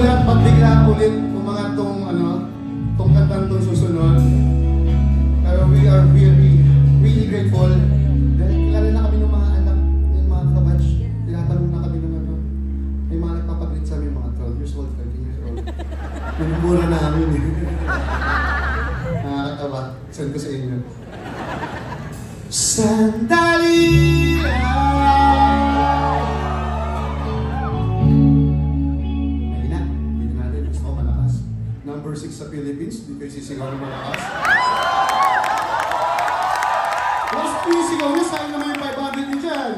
magulat pag bigla ulit umangat tong tong kantang tong susunod. Pero we are really grateful. Dahil kilala na kami ng mga anak, yung mga kabatch. Tinatanong na kami ng may mga nagpapaglit sa amin, mga 12 years old, 13 years old. Pinumura namin eh. Nakakatawa. Send ko sa inyo. Sandali lang. Ayun na. Hindi natin. Gusto ko malakas. Number 6 sa Philippines. Hindi kayo sisigaw ng malakas. Last po yung sigaw niya. Sayang naman yung 500 niyo dyan.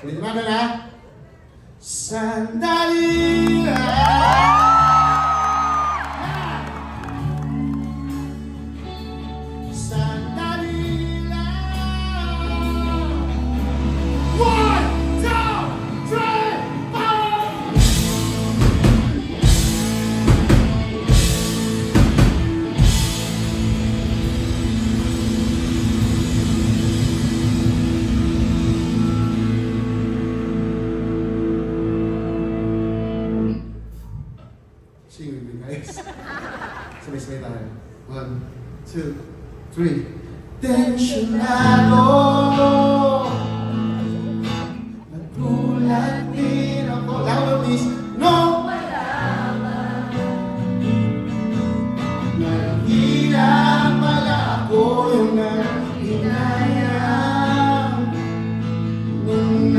Ulit natin ha. Sandali lang. Sing with me, guys. Sabay-sabay tayo. 1, 2, 3. Tensionado, nagulat din ako. Louder, please. No! Nahihila pala ako yung nanghinayang nung